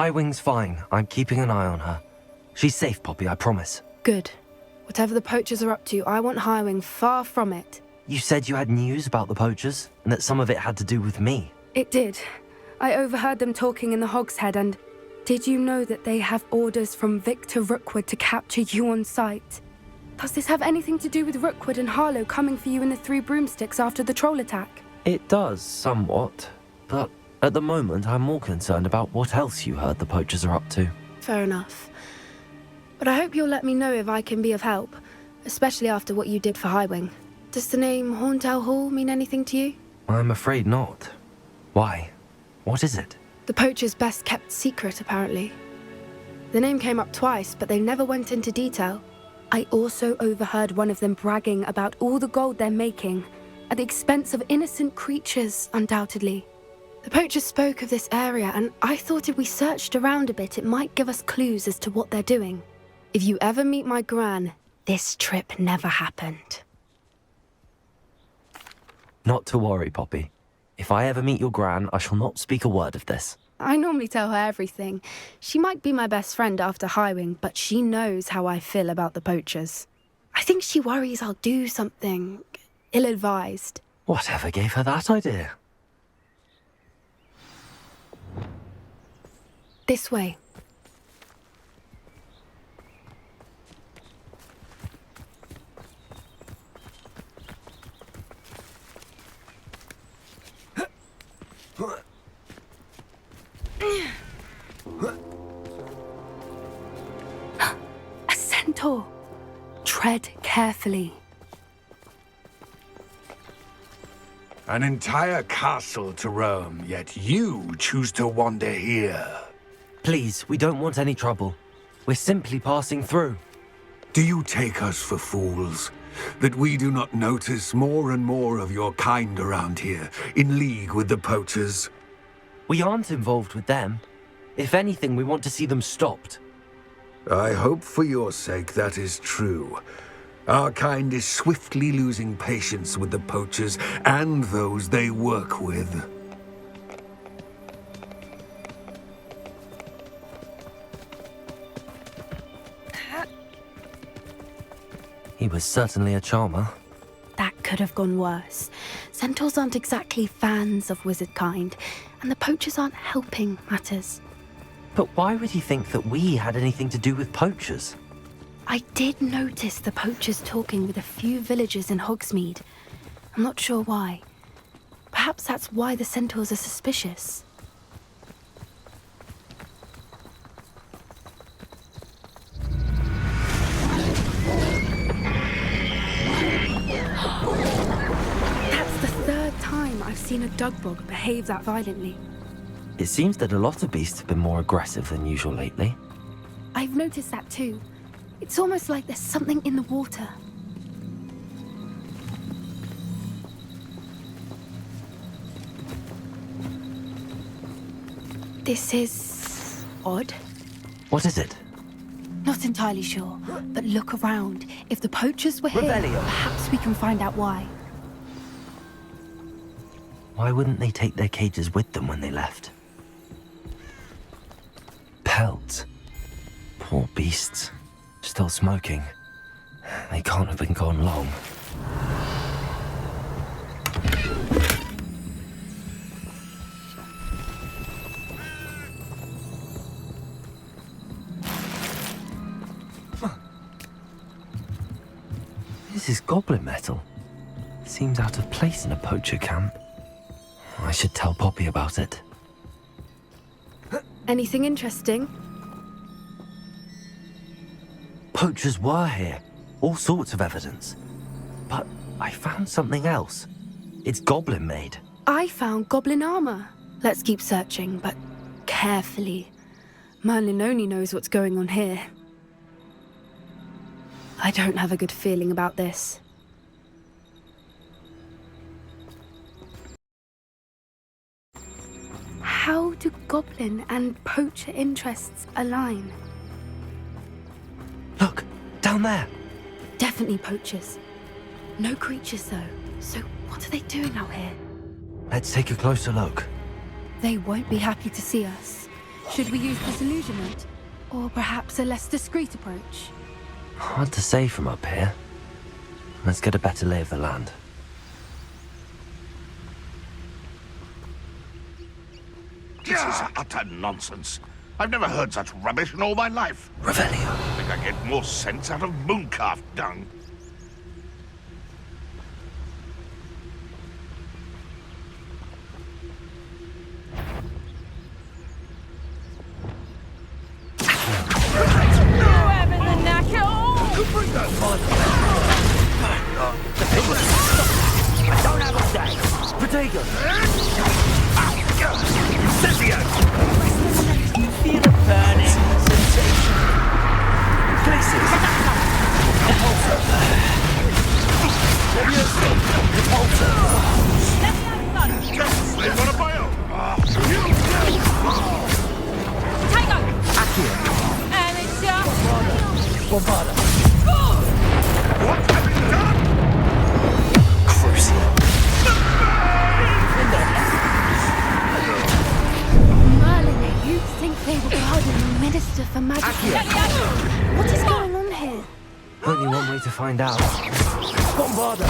Highwing's fine. I'm keeping an eye on her. She's safe, Poppy, I promise. Good. Whatever the poachers are up to, I want Highwing far from it. You said you had news about the poachers, and that some of it had to do with me. It did. I overheard them talking in the Hogshead, and did you know that they have orders from Victor Rookwood to capture you on sight? Does this have anything to do with Rookwood and Harlow coming for you in the Three Broomsticks after the troll attack? It does, somewhat. But at the moment, I'm more concerned about what else you heard the poachers are up to. Fair enough. But I hope you'll let me know if I can be of help, especially after what you did for Highwing. Does the name Horntail Hall mean anything to you? I'm afraid not. Why? What is it? The poachers' best kept secret, apparently. The name came up twice, but they never went into detail. I also overheard one of them bragging about all the gold they're making, at the expense of innocent creatures, undoubtedly. The poachers spoke of this area, and I thought if we searched around a bit, it might give us clues as to what they're doing. If you ever meet my gran, this trip never happened. Not to worry, Poppy. If I ever meet your gran, I shall not speak a word of this. I normally tell her everything. She might be my best friend after Highwing, but she knows how I feel about the poachers. I think she worries I'll do something ill-advised. Whatever gave her that idea? This way. A centaur. Tread carefully. An entire castle to roam, yet you choose to wander here. Please, we don't want any trouble. We're simply passing through. Do you take us for fools? That we do not notice more and more of your kind around here, in league with the poachers? We aren't involved with them. If anything, we want to see them stopped. I hope for your sake that is true. Our kind is swiftly losing patience with the poachers and those they work with. He was certainly a charmer. That could have gone worse. Centaurs aren't exactly fans of wizard kind, and the poachers aren't helping matters. But why would he think that we had anything to do with poachers? I did notice the poachers talking with a few villagers in Hogsmeade. I'm not sure why. Perhaps that's why the centaurs are suspicious. That's the third time I've seen a dugbog behave that violently. It seems that a lot of beasts have been more aggressive than usual lately. I've noticed that too. It's almost like there's something in the water. This is odd. What is it? Not entirely sure, but look around. If the poachers were here, Revelio. perhaps we can find out why. Why wouldn't they take their cages with them when they left? Pelts. Poor beasts. Still smoking. They can't have been gone long. This is goblin metal. Seems out of place in a poacher camp. I should tell Poppy about it. Anything interesting? Poachers were here. All sorts of evidence. But I found something else. It's goblin made. I found goblin armor. Let's keep searching, but carefully. Merlin only knows what's going on here. I don't have a good feeling about this. How do goblin and poacher interests align? Look, down there. Definitely poachers. No creatures though, so what are they doing out here? Let's take a closer look. They won't be happy to see us. Should we use disillusionment? Or perhaps a less discreet approach? Hard to say from up here. Let's get a better lay of the land. This is utter nonsense. I've never heard such rubbish in all my life. Revelio. I think I get more sense out of mooncalf dung. I don't have a day. Protego. Feel a burning sensation. Places. Repulsor. Repulsor. They want a bio. Accio. Bombarda. What have you done? Crucial. Merlin, you think they were guarding the Minister for Magic? What is going on here? Only one way to find out. Bombarda.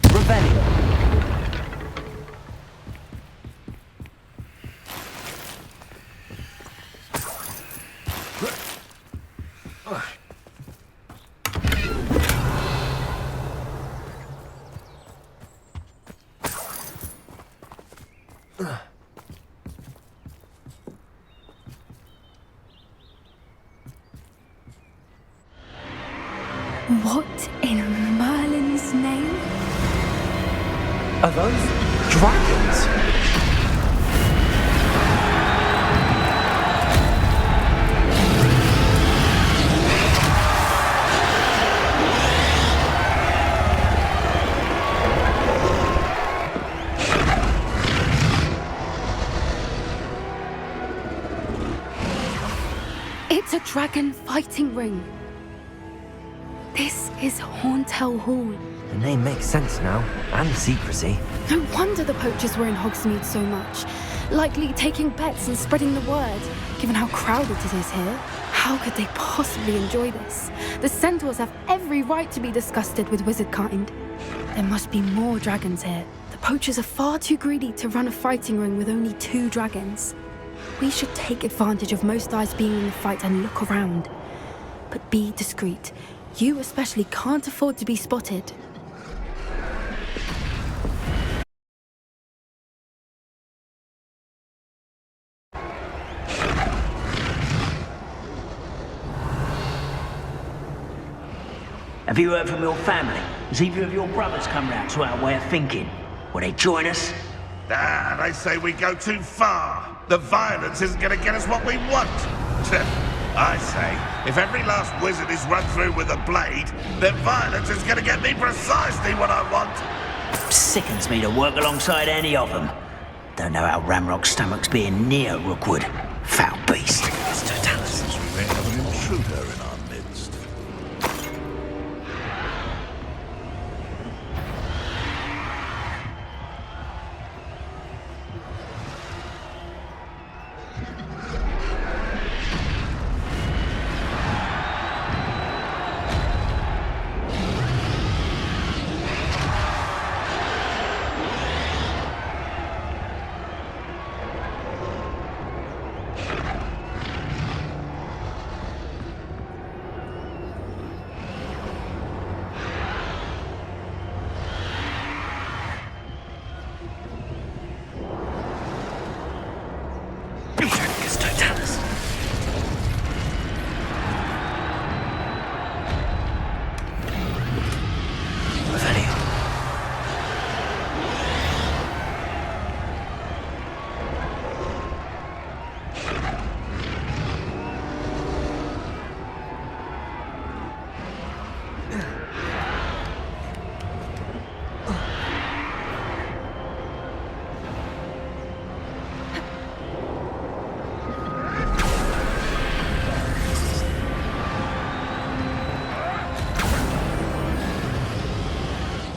Revelio. What in Merlin's name? Are those dragons? It's a dragon fighting ring. This is Hauntel Hall. The name makes sense now, and the secrecy. No wonder the poachers were in Hogsmeade so much. Likely taking bets and spreading the word, given how crowded it is here. How could they possibly enjoy this? The centaurs have every right to be disgusted with wizard kind. There must be more dragons here. The poachers are far too greedy to run a fighting ring with only 2 dragons. We should take advantage of most eyes being in the fight and look around. But be discreet. You especially can't afford to be spotted. Have you heard from your family? Has either of your brothers come round to our way of thinking? Will they join us? They say we go too far. The violence isn't going to get us what we want. I say, if every last wizard is run through with a blade, then violence is going to get me precisely what I want. Sickens me to work alongside any of them. Don't know how Ramrock's stomach's being near Rookwood. Foul beast. It's totalis. We may have an intruder in our midst.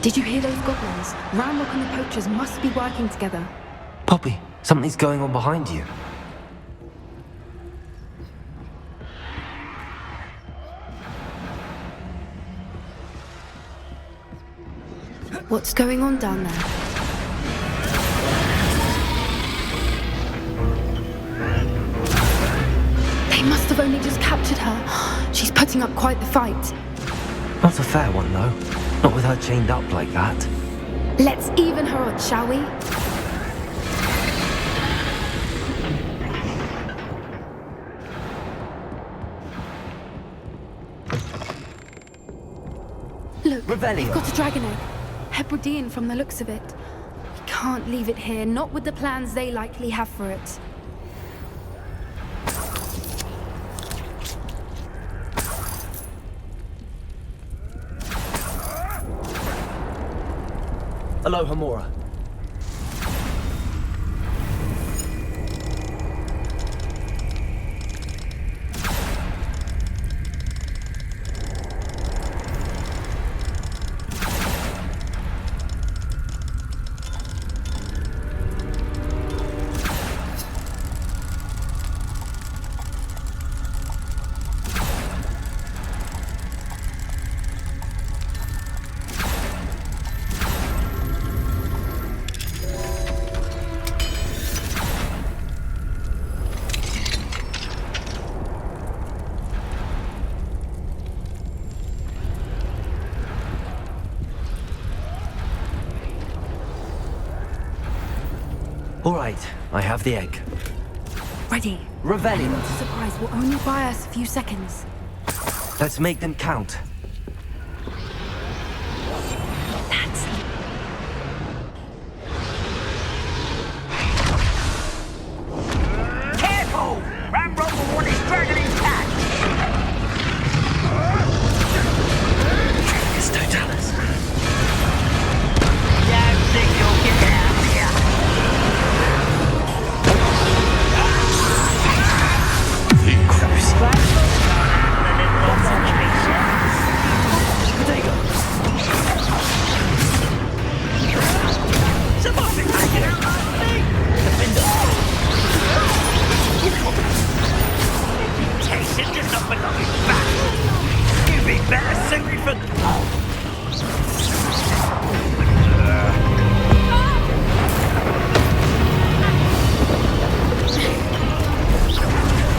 Did you hear those goblins? Ramrock and the poachers must be working together. Poppy, something's going on behind you. What's going on down there? They must have only just captured her. She's putting up quite the fight. Not a fair one, though. Not with her chained up like that. Let's even her odds, shall we? Look, Revelio. we've got a dragon egg. Hebridean from the looks of it. We can't leave it here, not with the plans they likely have for it. Aloha, Mora. All right, I have the egg. Ready. Revelio. The surprise will only buy us a few seconds. Let's make them count. That's... Careful! Ramrock will want his dragon intact! It's Totalis. Don't think you'll get out of here! Somebody take it out of me! Reputation does not belong in battle! You'd be better suited for the...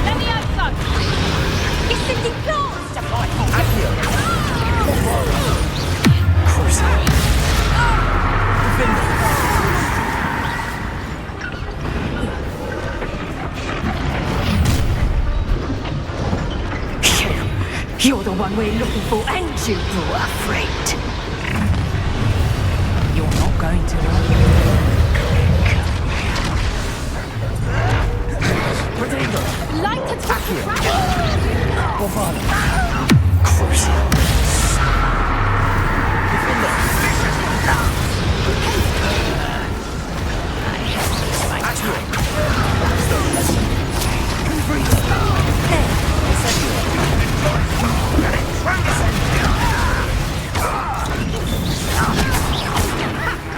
Let me out, son! It's simply closed! You're the one we're looking for, and you brought a friend. You're not going to Light attack the dragon!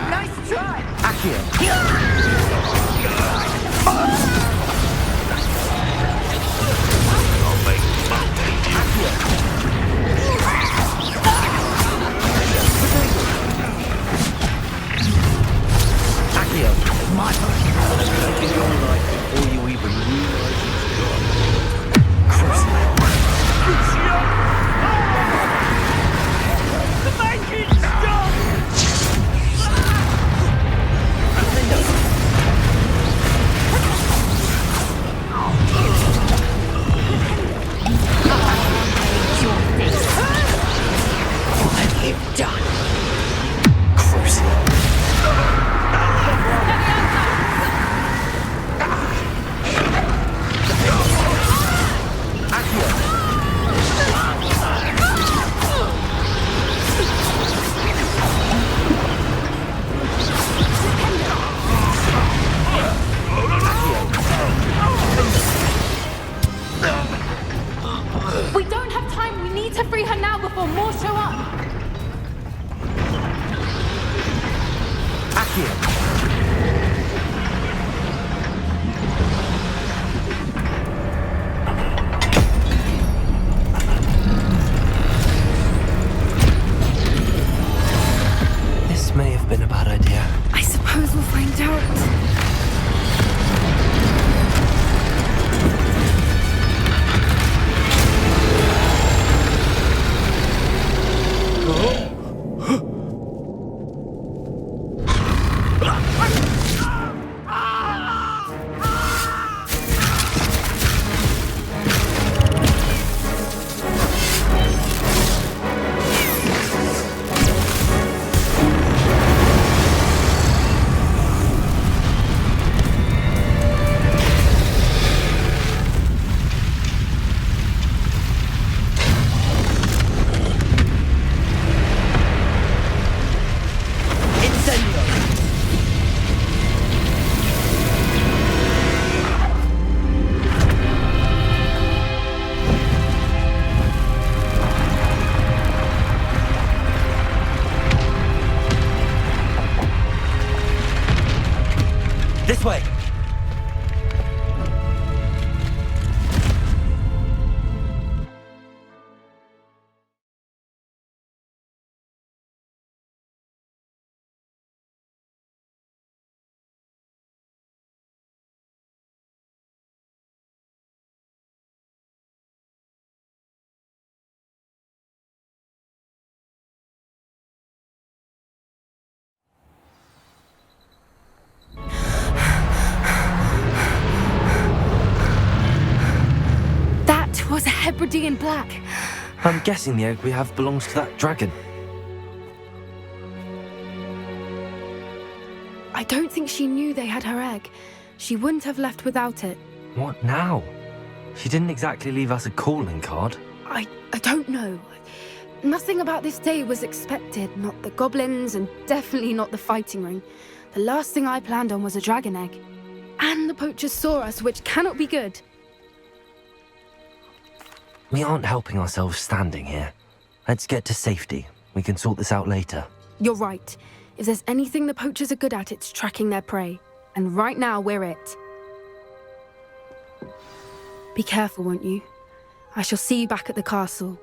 Nice try! We don't have time. We need to free her now before more show up. you. This may have been a bad idea. I suppose we'll find out. This way! That was a Hebridean black. I'm guessing the egg we have belongs to that dragon. I don't think she knew they had her egg. She wouldn't have left without it. What now? She didn't exactly leave us a calling card. I don't know. Nothing about this day was expected. Not the goblins, and definitely not the fighting ring. The last thing I planned on was a dragon egg. And the poachers saw us, which cannot be good. We aren't helping ourselves standing here. Let's get to safety. We can sort this out later. You're right. If there's anything the poachers are good at, it's tracking their prey. And right now, we're it. Be careful, won't you? I shall see you back at the castle.